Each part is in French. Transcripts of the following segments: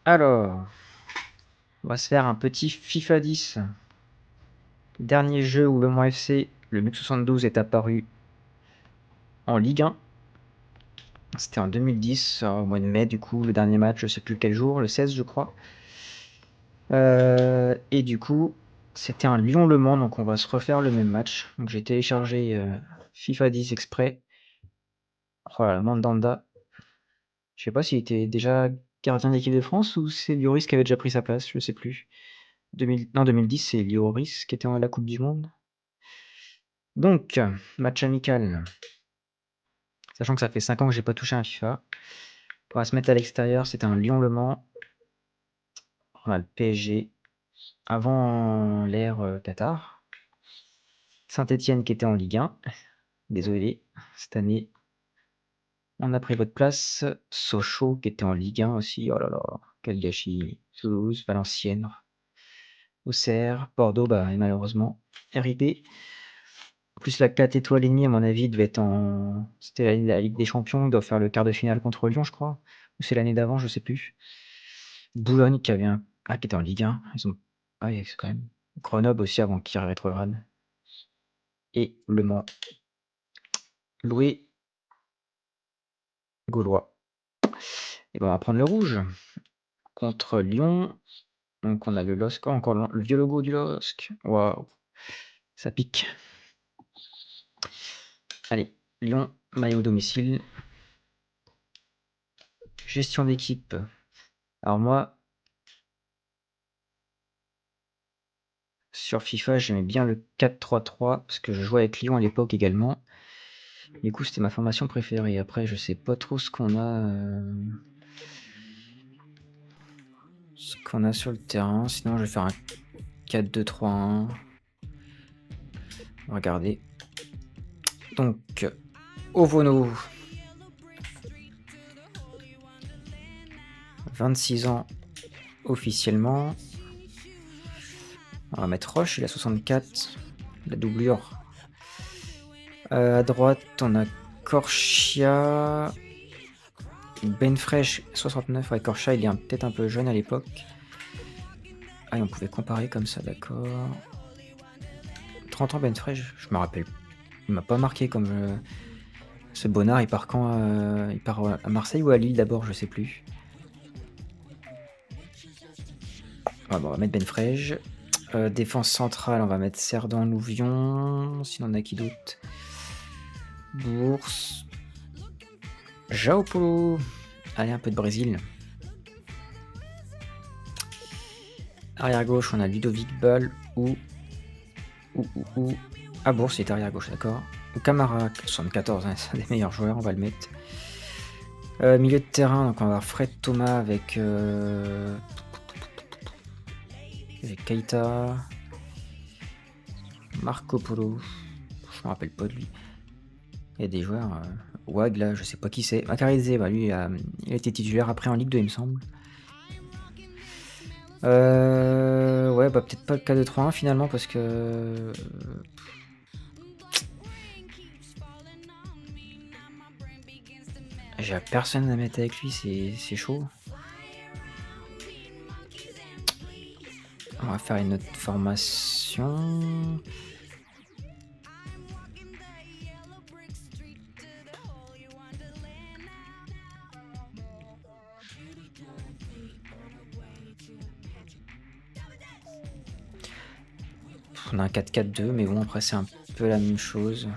Alors, on va se faire un petit FIFA 10. Dernier jeu où le Mans FC, le MUC 72 est apparu en Ligue 1. C'était en 2010, au mois de mai, du coup, le dernier match, je sais plus quel jour, le 16 je crois. Et du coup, c'était un Lyon-Le Mans, donc on va se refaire le même match. Donc j'ai téléchargé FIFA 10 exprès. Voilà, Mandanda. Je sais pas s'il était déjà gardien d'équipe de France ou c'est Lloris qui avait déjà pris sa place, je sais plus. 2010, c'est Lloris qui était à la Coupe du Monde. Donc, match amical. Sachant que ça fait 5 ans que j'ai pas touché un FIFA. On va se mettre à l'extérieur, c'était un Lyon-Le Mans. On a le PSG avant l'ère Qatar. Saint-Etienne qui était en Ligue 1. Désolé, cette année, on a pris votre place. Sochaux qui était en Ligue 1 aussi. Oh là là, quel gâchis. Toulouse, Valenciennes, Auxerre, Bordeaux, bah malheureusement, RIP. Plus la 4 étoiles et demie, à mon avis, devait être en. C'était la Ligue des Champions, ils doivent faire le quart de finale contre Lyon, je crois. Ou c'est l'année d'avant, je sais plus. Boulogne qui avait un. Ah, qui était en Ligue 1. Ils ont. Ah, oui, c'est quand même. Grenoble aussi avant qu'ils rétrogradent. Et Le Mans. Louis Gaulois. Et ben on va prendre le rouge. Contre Lyon. Donc on a le LOSC. Encore le vieux logo du LOSC. Waouh. Ça pique. Allez, Lyon, maillot domicile. Gestion d'équipe. Alors moi, sur FIFA, j'aimais bien le 4-3-3 parce que je jouais avec Lyon à l'époque également. Du coup, c'était ma formation préférée. Après, je sais pas trop ce qu'on a sur le terrain. Sinon, je vais faire un 4-2-3-1. Regardez. Donc, Ovono. 26 ans officiellement. On va mettre Roche, il a 64. La doublure. À droite, on a Korchia. Benfresh, 69. Ouais, Korchia, il est peut-être un peu jeune à l'époque. Ah, et on pouvait comparer comme ça, d'accord. 30 ans, Benfresh, je me rappelle. Il m'a pas marqué comme. Ce Bonnard, il part quand il part à Marseille ou à Lille d'abord, je sais plus. Ah, bon, on va mettre Benfresh. Défense centrale, on va mettre Cerdan Louvion. Sinon, on a qui d'autre? Bourse. Jao Paulo. Allez, un peu de Brésil. Arrière gauche, on a Ludovic Ball ou. Ah, Bourse, il est arrière gauche, d'accord. Ou Camara, 74, hein, c'est un des meilleurs joueurs, on va le mettre. Milieu de terrain, donc on va avoir Fred Thomas avec Keita. Marco Polo. Je me rappelle pas de lui. Il y a des joueurs. Wag, là, je sais pas qui c'est. Macarize, bah, lui, il a été titulaire après en Ligue 2, il me semble. Ouais, bah peut-être pas le 4-2-3-1 finalement parce que. J'ai personne à mettre avec lui, c'est chaud. On va faire une autre formation. On a un 4-4-2, mais bon, après, c'est un peu la même chose.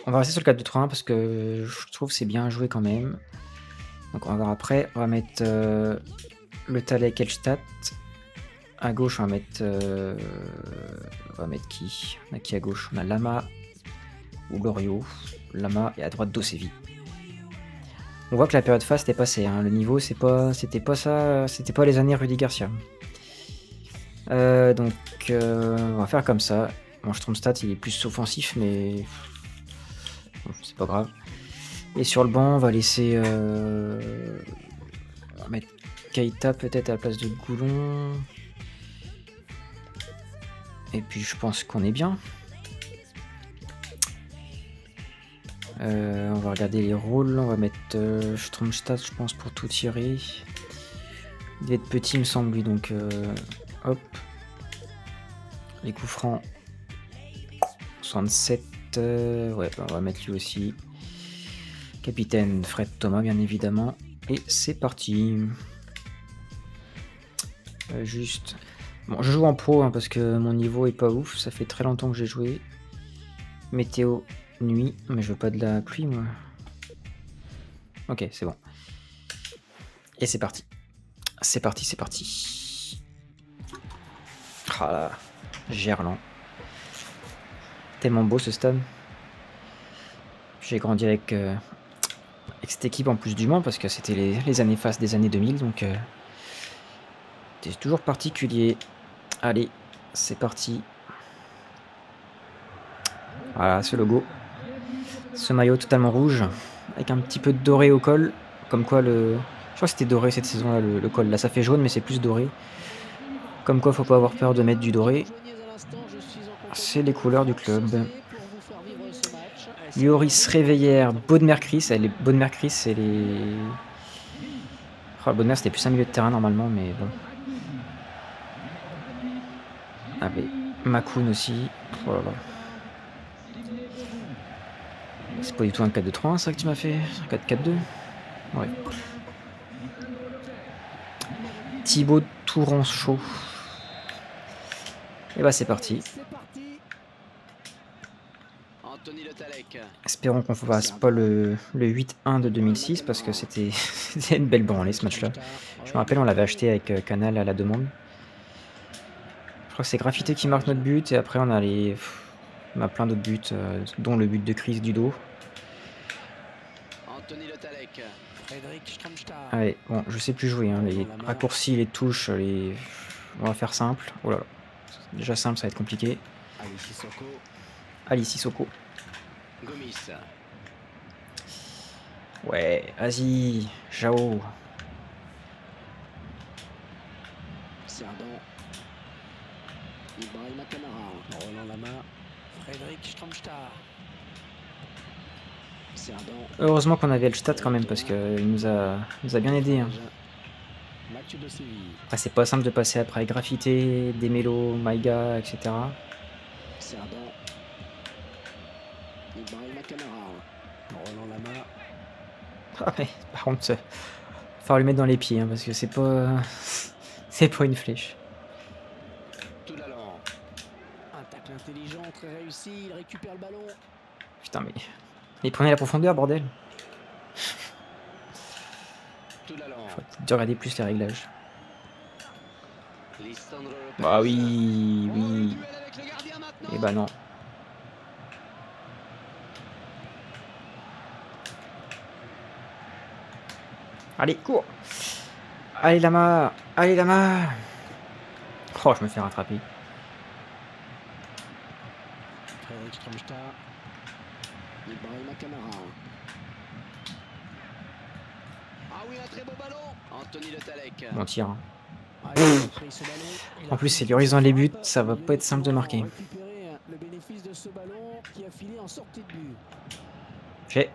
On va rester sur le 4-2-3-1 parce que je trouve que c'est bien joué quand même. Donc, on va voir après. On va mettre le Talek Elstadt. À gauche, on va mettre. On va mettre qui? On a qui à gauche? On a Lama ou Loriot. Lama et à droite Dosevi. On voit que la période phase était passée. Hein. Le niveau, c'était pas ça. C'était pas les années Rudy Garcia. Donc, on va faire comme ça. Bon, Stromstad, il est plus offensif, mais bon, c'est pas grave. Et sur le banc, on va laisser. On va mettre Keita peut-être à la place de Goulon. Et puis je pense qu'on est bien. On va regarder les rôles. On va mettre Stromstad, je pense, pour tout tirer. Il devait être petit, il me semble, lui. Donc, hop. Les coups francs. 67. Ouais, bah, on va mettre lui aussi. Capitaine Fred Thomas, bien évidemment. Et c'est parti. Juste. Bon, je joue en pro hein, parce que mon niveau est pas ouf. Ça fait très longtemps que j'ai joué. Météo nuit. Mais je veux pas de la pluie, moi. Ok, c'est bon. Et c'est parti. C'est parti, c'est parti. Ah là, Gerland. Tellement beau ce stade. J'ai grandi avec cette équipe en plus du Mans parce que c'était les années face des années 2000. Donc c'est toujours particulier. Allez, c'est parti. Voilà, ce logo. Ce maillot totalement rouge. Avec un petit peu de doré au col. Comme quoi le... Je crois que c'était doré cette saison-là, le col. Là, ça fait jaune, mais c'est plus doré. Comme quoi, faut pas avoir peur de mettre du doré. C'est les couleurs du club. Yoris Réveillère, Baudemer-Chris. Baudemer-Chris, c'est les... Oh, Baudemer, c'était plus un milieu de terrain normalement, mais bon. Ah, mais Makoun aussi. Oh là là. C'est pas du tout un 4-2-3-1, ça que tu m'as fait. Un 4-4-2. Ouais. Thibaut Touranceau. Et bah c'est parti. Espérons qu'on ne fasse pas le 8-1 de 2006 parce que c'était une belle branlée ce match-là. Je me rappelle, on l'avait acheté avec Canal à la demande. Je crois que c'est Graffité qui marque notre but et après on a on a plein d'autres buts, dont le but de Chris du dos. Allez, bon, je sais plus jouer, hein, les raccourcis, les touches, on va faire simple. Oh là là, déjà simple, ça va être compliqué. Ali Sissoko. Ouais, vas-y, Jao. Heureusement qu'on avait Elstad quand même parce qu'il nous a bien aidé. Hein. Après, c'est pas simple de passer après Graffité, Demelo, Maïga, etc. Ah ouais, par contre, faut lui mettre dans les pieds hein, parce que c'est pas c'est pas une flèche. Putain mais il prenait la profondeur bordel. Faut peut-être regarder plus les réglages. Bah oui, oui. Et bah non. Allez, cours. Allez Lama. Allez Lama. Oh, je me fais rattraper. Bon tir. Hein. En plus, c'est Lloris dans les buts, ça va pas être simple de marquer. J'ai.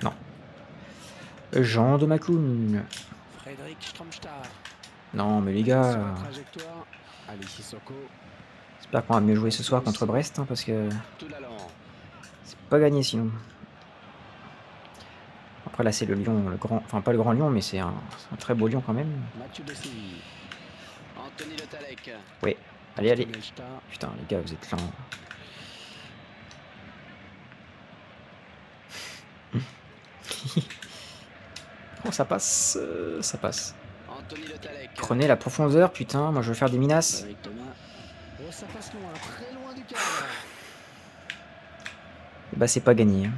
Non. Jean de Makoun. Non, mais les gars. J'espère qu'on va mieux jouer ce soir contre Brest, hein, parce que c'est pas gagné sinon. Après là c'est le Lyon, le grand, enfin pas le grand Lyon, mais c'est un très beau Lyon quand même. Ouais, allez, allez. Putain les gars, vous êtes là. Oh ça passe, ça passe. Prenez la profondeur, putain, moi je veux faire des minas. Bah c'est pas gagné. Hein.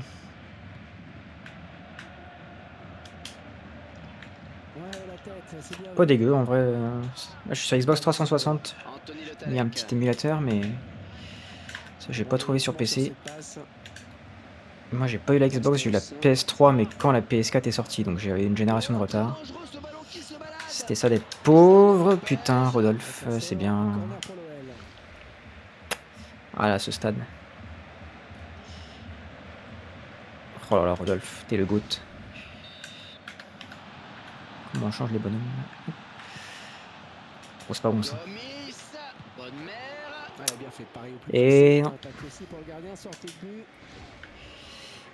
Pas dégueu en vrai. Là, je suis sur Xbox 360. Il y a un petit émulateur, mais ça j'ai pas trouvé sur PC. Moi j'ai pas eu la Xbox, j'ai eu la PS3, mais quand la PS4 est sortie, donc j'avais une génération de retard. C'était ça d'être pauvre, putain, Rodolphe, c'est bien. Voilà, ce stade. Oh là là, Rodolphe, t'es le GOAT. Comment on change les bonhommes? Oh, c'est pas bon ça. Et non.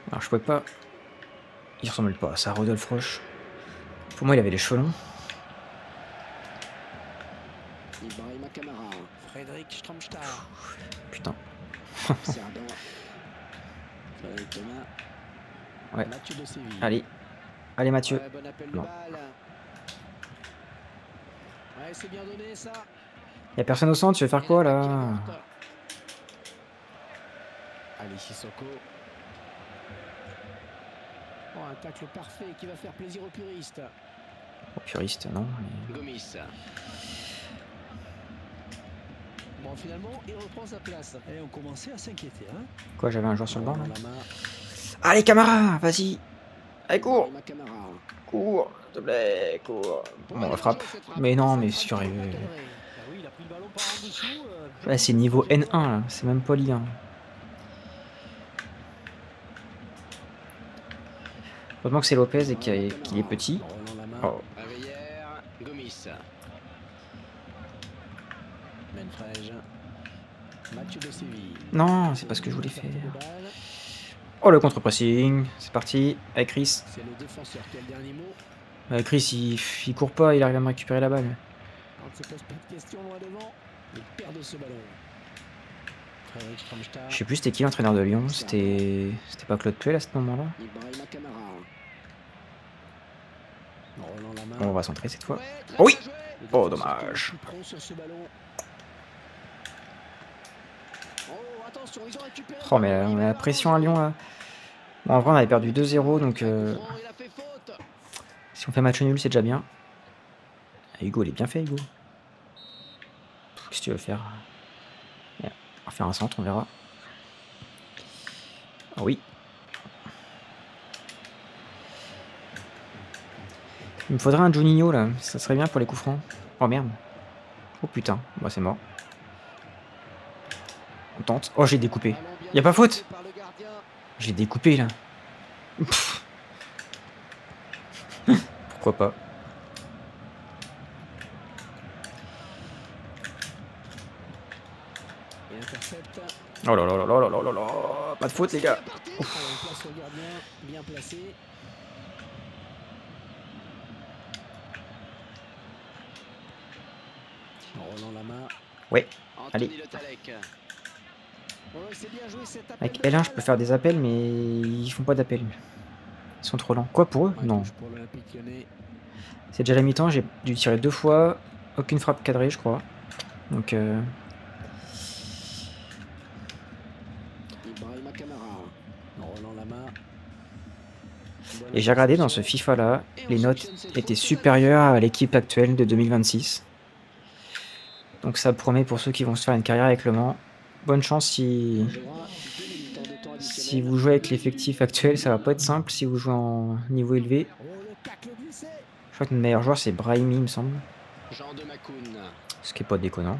Alors je pouvais pas. Il ressemble pas à ça, Rodolphe Roche. Pour moi, il avait les cheveux longs. Putain. Ouais. Allez. Allez, Mathieu. Non. Y'a personne au centre, tu veux faire quoi là? Allez, Sissoko. Oh, un tacle parfait qui va faire plaisir aux puristes. Aux puristes, non. Mais... Gomis. Bon, finalement, il reprend sa place. Et on commençait à s'inquiéter, hein. Quoi, j'avais un joueur sur le banc là? Allez, Camara, vas-y. Allez, cours. Cours, s'il te plaît, cours. Bon, la frappe. Mais non, mais sérieux. Là, c'est niveau N1, là. C'est même pas Ligue 1. Heureusement que c'est Lopez et qu'il est petit. Oh. Non, c'est pas ce que je voulais faire. Oh, le contre-pressing. C'est parti. Avec Chris. Chris, il court pas, il arrive à me récupérer la balle. Je sais plus c'était qui l'entraîneur de Lyon. C'était pas Claude Puel à ce moment-là. Bon, on va centrer cette fois. Oh oui. Oh, dommage. Oh, mais on a la pression à Lyon là. Bon, en vrai, on avait perdu 2-0, donc si on fait match nul, c'est déjà bien. Ah, Hugo, il est bien fait, Hugo. Qu'est-ce que tu veux faire? On va faire un centre, on verra. Oh, oui. Il me faudrait un Juninho là, ça serait bien pour les coups francs. Oh merde. Oh putain, bah c'est mort. On tente. Oh, j'ai découpé. Y'a pas faute? J'ai découpé là. Pourquoi pas? Oh là là là là là là là là. Pas de faute les gars. Ouais, allez. Avec L1, je peux faire des appels, mais ils font pas d'appel. Ils sont trop lents. Quoi pour eux? Non. C'est déjà la mi-temps, j'ai dû tirer 2 fois. Aucune frappe cadrée, je crois. Donc Et j'ai regardé dans ce FIFA là, les notes étaient supérieures à l'équipe actuelle de 2026. Donc ça promet pour ceux qui vont se faire une carrière avec Le Mans. Bonne chance si vous jouez avec l'effectif actuel, ça va pas être simple si vous jouez en niveau élevé. Je crois que le meilleur joueur c'est Brahimi, il me semble. Ce qui est pas déconnant.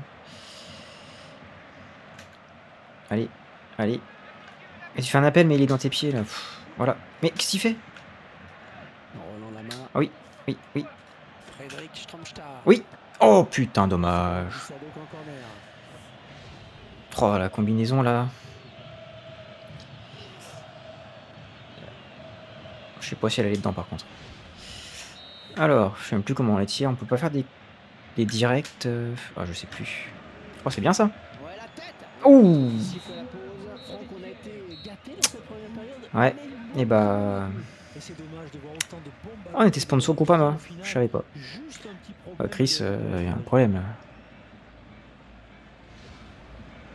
Allez, allez. Et tu fais un appel mais il est dans tes pieds là. Pff, voilà. Mais qu'est-ce qu'il fait? Ah oui, oui, oui. Oui. Oh putain, dommage. Oh la combinaison là. Je sais pas si elle allait dedans par contre. Alors, je sais même plus comment on les tire. On peut pas faire des directs. Ah, je sais plus. Oh, c'est bien ça. Ouh. Ouais. Et bah. Oh, on était sponsor Groupama. Je savais pas. Chris, il y a un problème là.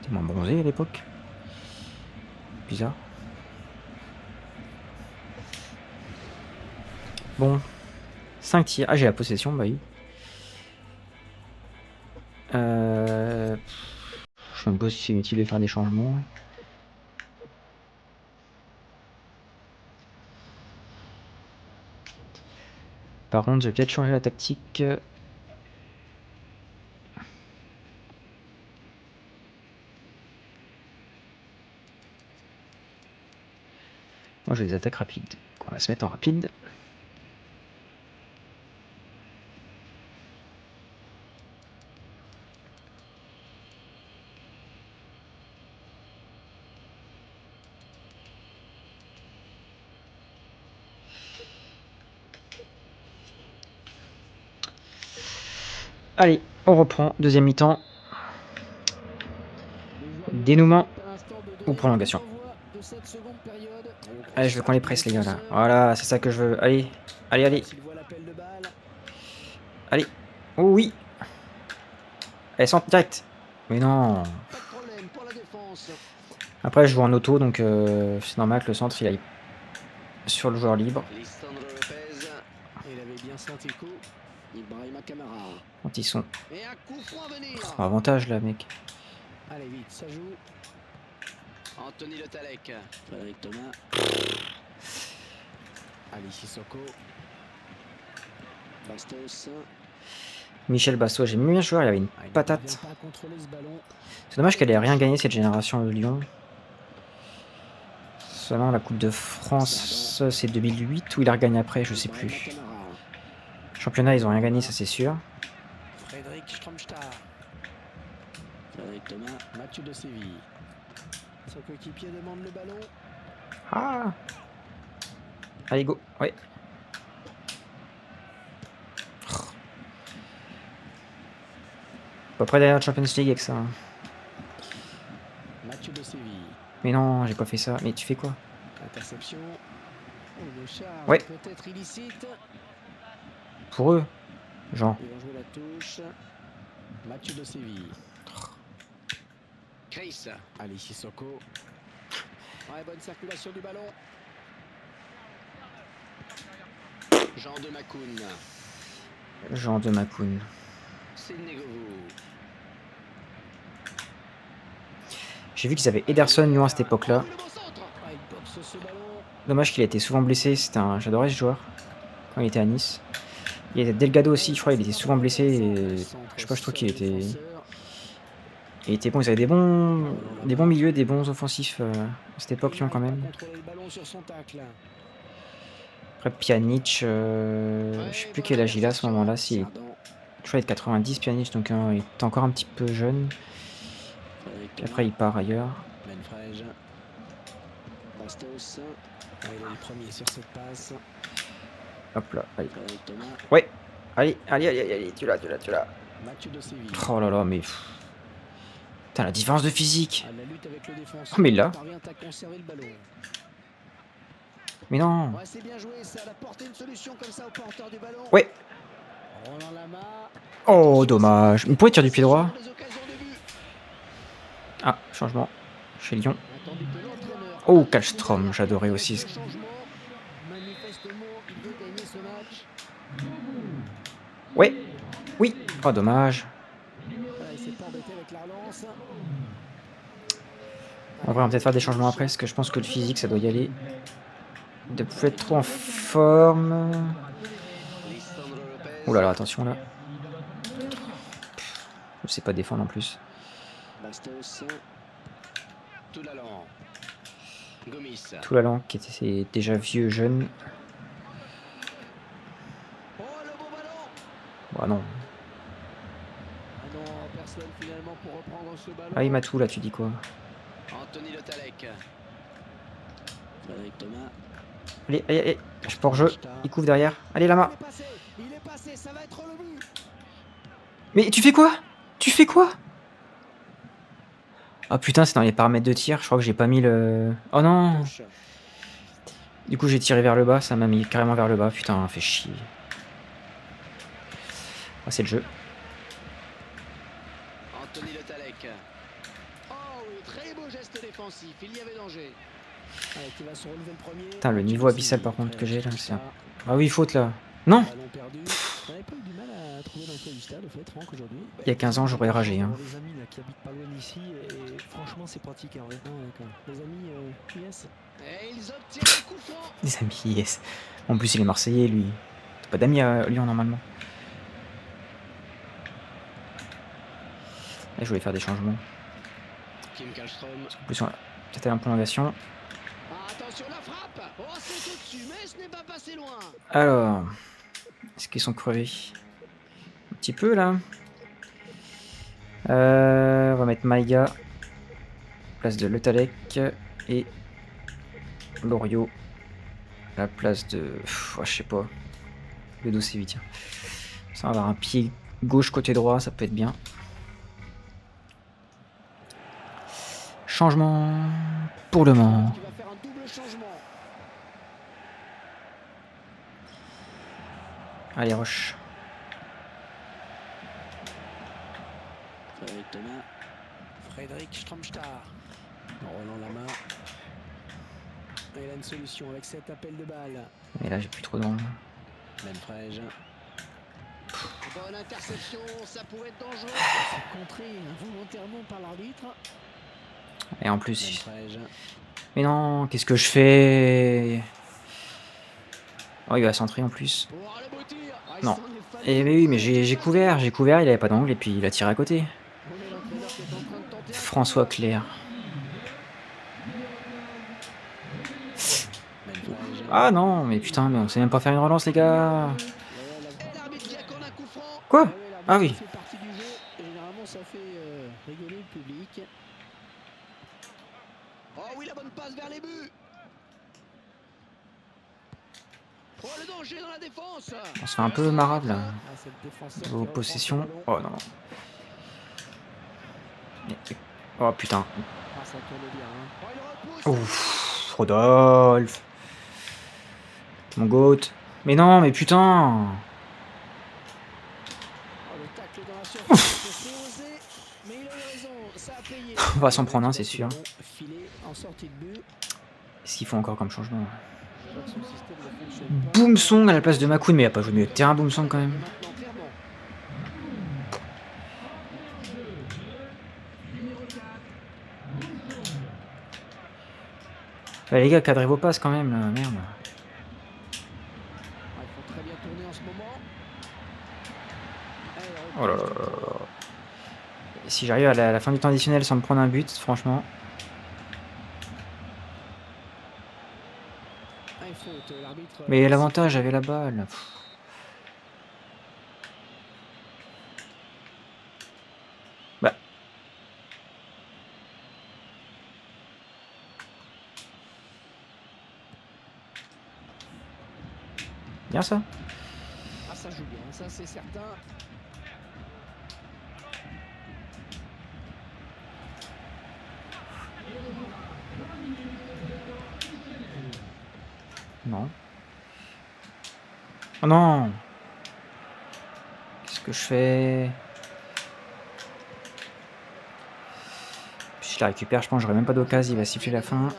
T'es moins bronzé à l'époque. Bizarre. Bon. 5 tirs. Ah, j'ai la possession, bah oui. Je sais même pas si c'est utile de faire des changements. Par contre, je vais peut-être changer la tactique. Moi j'ai des attaques rapides. On va se mettre en rapide. Allez, on reprend. Deuxième mi-temps. Dénouement ou prolongation. Allez, je veux qu'on les presse, les gars, là. Voilà, c'est ça que je veux. Allez, allez, allez. Allez. Oh oui. Allez, centre direct. Mais non. Après, je joue en auto, donc c'est normal que le centre, il aille sur le joueur libre. Quand ils sont... Oh, avantage, là, mec. Allez, vite, ça joue. Anthony Le Talec. Frédéric Thomas. Ali Sissoko. Bastos. Michel Bastos, j'aime bien le joueur, il avait une patate. C'est dommage qu'elle ait rien gagné cette génération de Lyon. Seulement la Coupe de France, c'est 2008 ou il a regagné après, je sais plus. Championnat, ils ont rien gagné, ça c'est sûr. Frédéric Stromstar. Frédéric Thomas. Mathieu de Séville. Son coéquipier demande le ballon. Ah. Allez, go. Ouais. Pas près derrière la Champions League avec ça. Hein. Mathieu de Séville. Mais non, j'ai pas fait ça. Mais tu fais quoi? Interception. Une charge ouais. Peut-être illicite. Pour eux. Genre. Ils vont jouer la touche. Mathieu de Séville. Chris. Ali Sissoko. Ouais, bonne circulation du ballon. Jean de Macoun. Jean de Macoun. J'ai vu qu'ils avaient Ederson Lyon à cette époque-là. Dommage qu'il a été souvent blessé. J'adorais ce joueur quand il était à Nice. Il y avait Delgado aussi, je crois, il était souvent blessé. Et... Je sais pas, je trouve qu'il était... Il était bon, ils avaient des bons milieux, des bons offensifs à cette époque Lyon quand même. Après Pjanic, je sais plus quel âge il a à ce moment-là. Si... Je crois qu'il est de 90 Pjanic, donc il est encore un petit peu jeune. Puis après il part ailleurs. Hop là, allez. Ouais, allez, tu l'as. Oh là là, mais... Putain, la différence de physique. Oh, mais là. Mais non. Ouais. Oh, dommage. Mais pourquoi il tire du pied droit? Ah, changement chez Lyon. Oh, Kallström, j'adorais aussi. Ouais. Oui. Oh, dommage. En vrai, on va peut-être faire des changements après, parce que je pense que le physique, ça doit y aller. Il doit plus être trop en forme. Ouh là là, attention là. Je sais pas défendre en plus. Toulalan qui était déjà vieux, jeune. Bah non. Ah, il m'a tout là, tu dis quoi? Allez, je peux hors-jeu. Il couvre derrière. Allez, Lama. Mais tu fais quoi? Tu fais quoi? Oh putain, c'est dans les paramètres de tir. Je crois que j'ai pas mis le... Oh non. Du coup, j'ai tiré vers le bas. Ça m'a mis carrément vers le bas. Putain, fait chier. Ah, c'est le jeu. Anthony Le Talec. Oh, très beau geste défensif. Il y avait danger. Allez, qui va se relever le premier. Putain, le niveau abyssal par contre que j'ai là, c'est... Ah oui, faute là. Non. Il y a 15 ans, j'aurais ragé. Hein. Les amis là, qui habitent pas loin d'ici, et franchement, c'est pratique. Hein. Les amis, yes. Et ils obtiennent le coup franc. Les amis, yes. En plus, il est Marseillais, lui. T'as pas d'amis à Lyon normalement. Là, je voulais faire des changements. Kim Kallström. En plus, on va peut-être aller en prolongation. Alors, est-ce qu'ils sont crevés? Un petit peu là. On va mettre Maïga, place de Le Talec, et Loriot, à la place de... je sais pas. Le Dosevi, tiens. Ça va avoir un pied gauche côté droit, ça peut être bien. Changement pour le Mans. Allez, Roche. Frédéric Stromstar. Roland Lama. Il a une solution avec cet appel de balle. Et là, j'ai plus trop d'angle. Menfrege. Bonne interception, ça pourrait être dangereux. C'est contré volontairement par l'arbitre. Et en plus... Mais non, qu'est-ce que je fais? Oh, il va centrer en plus. Non. Et oui, mais j'ai couvert, il avait pas d'angle et puis il a tiré à côté. François Clerc. Ah non, mais putain, mais on sait même pas faire une relance, les gars. Quoi? Ah oui. Oh oui, la bonne passe vers les buts. Oh, le danger dans la défense. On se fait un peu marave là. Vos possessions. Oh non. Oh putain. Ouf, Rodolphe. Mon goat. Mais non, mais putain. On va s'en prendre un, c'est sûr. Qu'est-ce qu'il faut encore comme changement? Boomsong à la place de Makoun, mais il a pas joué mieux de terrain, Boomsong quand même. Bah, les gars, cadrez vos passes quand même, là. Merde. Oh là là là là. Si j'arrive à la fin du temps additionnel sans me prendre un but, franchement. Mais l'avantage, j'avais la balle. Bah. Bien ça. Ah, ça joue bien, ça c'est certain. Non. Oh non. Qu'est-ce que je fais? Si je la récupère, je pense que j'aurai même pas d'occasion, il va siffler la fin.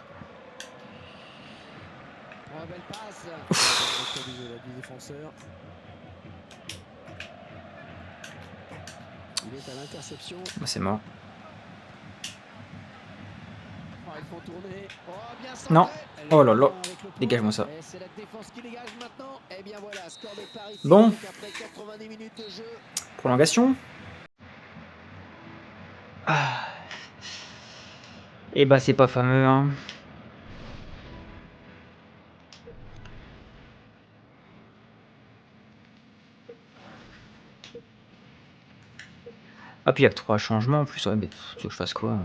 Bah, c'est mort. Non. Oh là là. Dégage-moi ça. Bon. Prolongation. Ah. Et bah c'est pas fameux, hein. Ah puis il y a que 3 changements en plus, ouais, mais tu veux que je fasse quoi?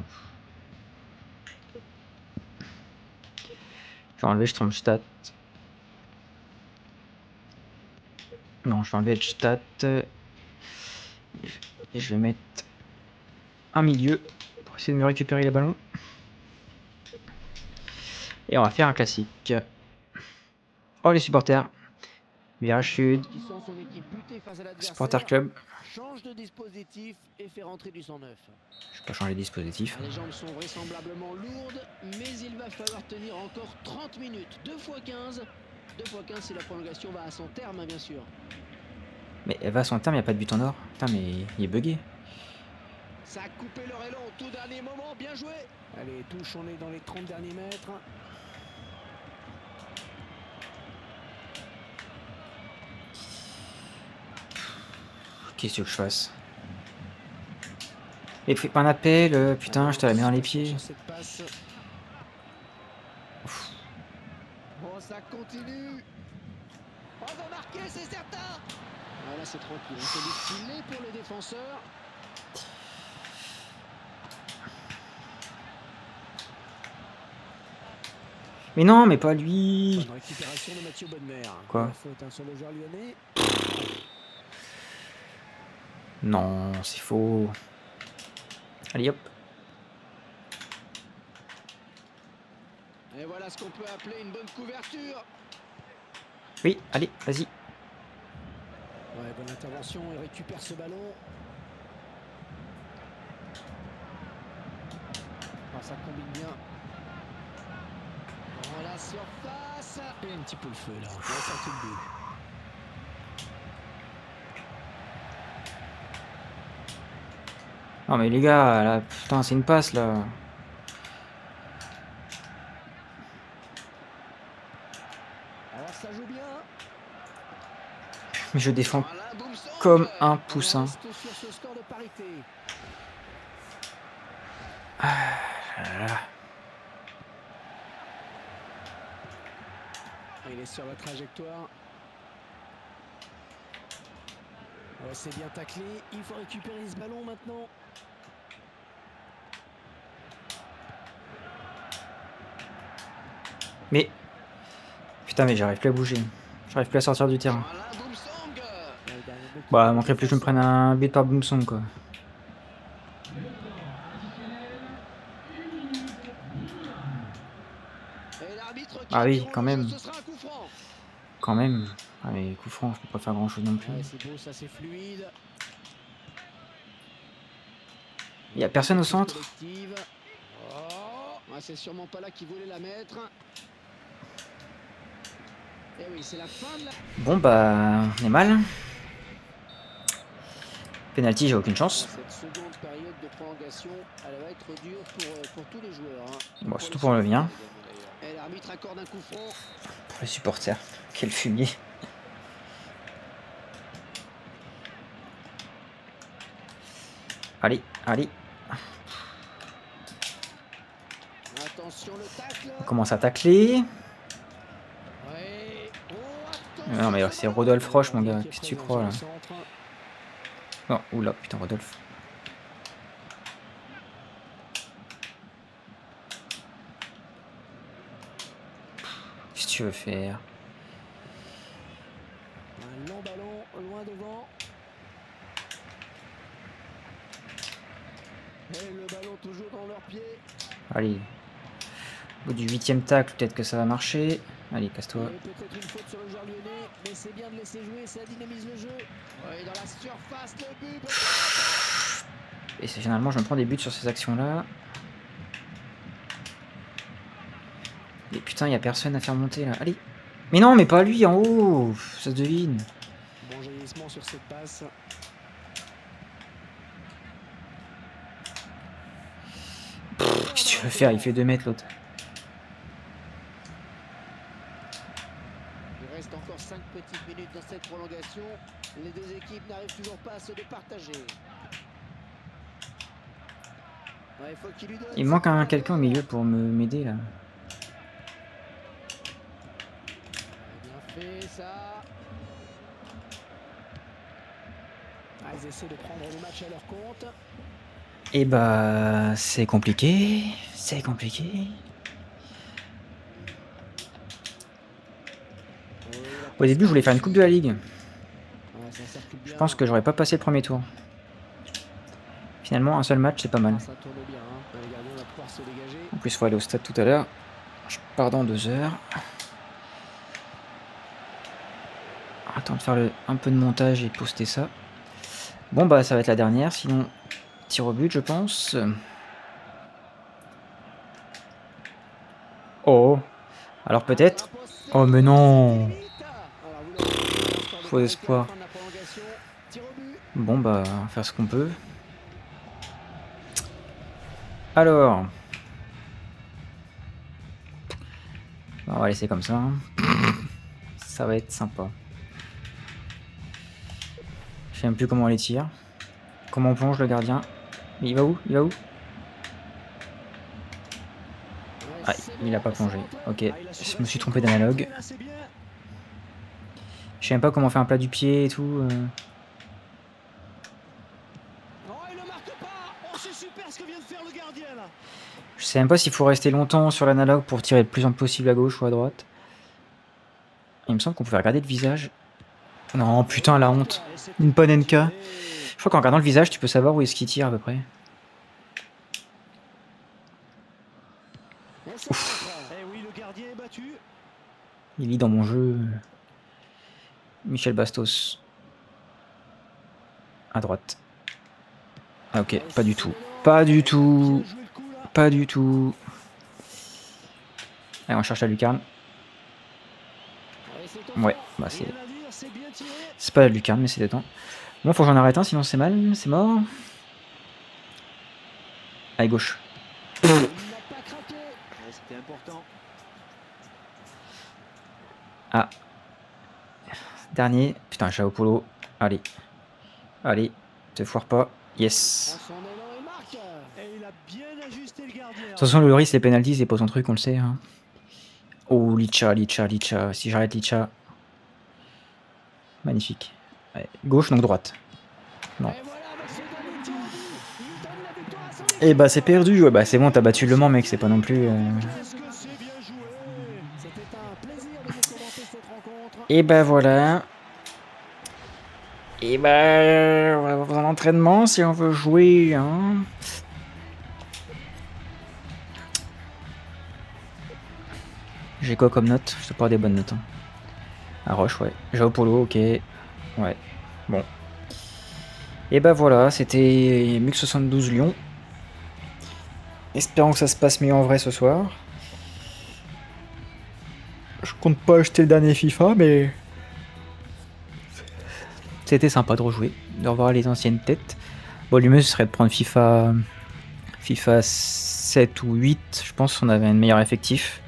Je vais enlever Stromstad. Non, je vais enlever Elstad. Et je vais mettre un milieu pour essayer de me récupérer les ballons. Et on va faire un classique. Oh les supporters. Virage sud. Supporter club. Change de dispositif et fait rentrer du 109. Je vais pas changer de dispositif. Les jambes sont vraisemblablement lourdes, mais il va falloir tenir encore 30 minutes. 2 x 15. 2 x 15 si la prolongation va à son terme, bien sûr. Mais elle va à son terme, il n'y a pas de but en or. Putain, mais il est bugué. Ça a coupé leur élan au tout dernier moment, bien joué. Allez, touche, on est dans les 30 derniers mètres. Qu'est-ce que je fasse? Et fais pas un appel, putain, je te la mets dans les pieds. Ouf. Ça continue. On va marquer, c'est certain. Ah, là, c'est tranquille. On fait du filet pour le défenseur. Mais non, mais pas lui. Bonne récupération de Mathieu Bonnemer. Quoi? La faute sur le joueur lyonnais. Non, c'est faux. Allez hop. Et voilà ce qu'on peut appeler une bonne couverture. Oui, allez, vas-y. Ouais, bonne intervention, il récupère ce ballon. Ah, ça combine bien. Dans la surface. Et un petit peu le feu là. On va sortir le but. Non mais les gars, là, putain, c'est une passe là. Alors ça joue bien. Mais je défends Voilà, boum, song. comme un On poussin. reste sur ce score de parité. Il est sur la trajectoire. Ouais, c'est bien taclé. Il faut récupérer ce ballon maintenant. Mais putain, mais j'arrive plus à bouger. J'arrive plus à sortir du terrain. Voilà, boum, song. Bah, il manquerait plus que je me prenne un but par Boomsong quoi. Et l'arbitre qui Ah oui, interrompt quand le jeu, même. ce sera un coup franc. Quand même. Ah mais coup franc, je peux pas faire grand chose non plus. Ouais, c'est beau, ça c'est fluide. Il y a personne au centre. Collective. Oh, ouais, c'est sûrement pas là qu'il voulait la mettre. Et oui, c'est la fin de la... Bon bah, on est mal. Penalty, j'ai aucune chance. Cette seconde période de prolongation, elle va être dure pour tous les joueurs. Hein. Bon, surtout pour le mien. Et l'arbitre accorde un coup franc. Pour les supporters. Quel fumier. Allez, allez. Attention le tacle. On commence à tacler. Ouais. Oh, Non mais c'est Rodolphe Roche mon gars, qu'est-ce que tu crois là? Non, oula, putain Rodolphe. Qu'est-ce que tu veux faire? Un long ballon loin devant. Et le ballon toujours dans leurs pieds. Allez. Au bout du 8ème tacle, peut-être que ça va marcher. Allez, casse-toi. Peut-être une faute sur le joueur lyonnais, mais c'est bien de laisser jouer, ça dynamise le jeu. Ouais, dans la surface, le but. Et c'est généralement, je me prends des buts sur ces actions-là. Mais putain, il y a personne à faire monter là. Allez. Mais non, mais pas lui en haut. Ça se devine. Bon jaillissement sur cette passe. Qu'est-ce que tu veux faire? Il fait 2 mètres l'autre. Il reste encore 5 petites minutes dans cette prolongation. Les deux équipes n'arrivent toujours pas à se départager. Ouais, faut qu'il lui donne. Il me manque quelqu'un au milieu pour m'aider là. Bien fait ça. Ah, ils essaient de prendre le match à leur compte. Et bah, c'est compliqué. C'est compliqué. Au début, je voulais faire une coupe de la ligue. Je pense que j'aurais pas passé le premier tour. Finalement, un seul match, c'est pas mal. En plus, il faut aller au stade tout à l'heure. Je pars dans 2 heures. Attends de faire un peu de montage et de poster ça. Bon, bah, ça va être la dernière. Sinon, tir au but, je pense. Oh. Alors peut-être. Oh, mais non. Faux espoir. Bon, bah, on va faire ce qu'on peut. Alors. On va laisser comme ça. Hein. Ça va être sympa. Je sais même plus comment on les tire. Comment on plonge le gardien. Mais il va où? Il va où? Ah, il a pas plongé. Ok, je me suis trompé d'analogue. Je sais même pas comment faire un plat du pied et tout. Je sais même pas s'il faut rester longtemps sur l'analogue pour tirer le plus ample possible à gauche ou à droite. Il me semble qu'on pouvait regarder le visage. Non, putain, la honte. Une Panenka. Je crois qu'en regardant le visage, tu peux savoir où est-ce qu'il tire à peu près. Ouf. Il lit dans mon jeu. Michel Bastos. À droite. Ah ok, pas du tout. Pas du tout. Pas du tout. Allez, on cherche la lucarne. Ouais, bah c'est... C'est pas la lucarne, mais c'est détend. Bon, faut que j'en arrête un, sinon c'est mal, c'est mort. Allez, gauche. Ah. Dernier. Putain, Jao Polo. Allez. Allez, te foire pas. Yes. De toute façon, le Loris, les penalties, c'est pas son truc, on le sait. Hein. Oh, Licha. Si j'arrête Licha. Magnifique. Allez, gauche, donc droite. Non. Et bah, c'est perdu. Ouais, bah, c'est bon, t'as battu Le Mans, mec, c'est pas non plus. Et bah, voilà. Et bah, on va avoir un entraînement si on veut jouer. Hein. J'ai quoi comme note? Je te parle des bonnes notes. Hein. À Roche, ouais. Jao Polo, ok. Ouais. Bon. Et bah voilà, c'était MUC 72 Lyon. Espérons que ça se passe mieux en vrai ce soir. Je compte pas acheter le dernier FIFA, mais... C'était sympa de rejouer, de revoir les anciennes têtes. Bon, le mieux ce serait de prendre FIFA 7 ou 8, je pense qu'on avait un meilleur effectif.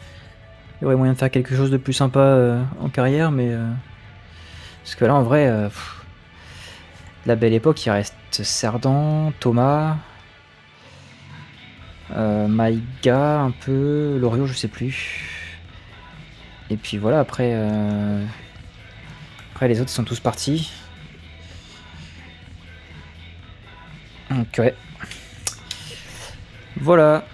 Il y aurait moyen de faire quelque chose de plus sympa en carrière, mais... Parce que là, en vrai, la belle époque, il reste Cerdan, Thomas, Maïga un peu, Loriot, je sais plus. Et puis voilà, après les autres sont tous partis. Donc ouais. Voilà.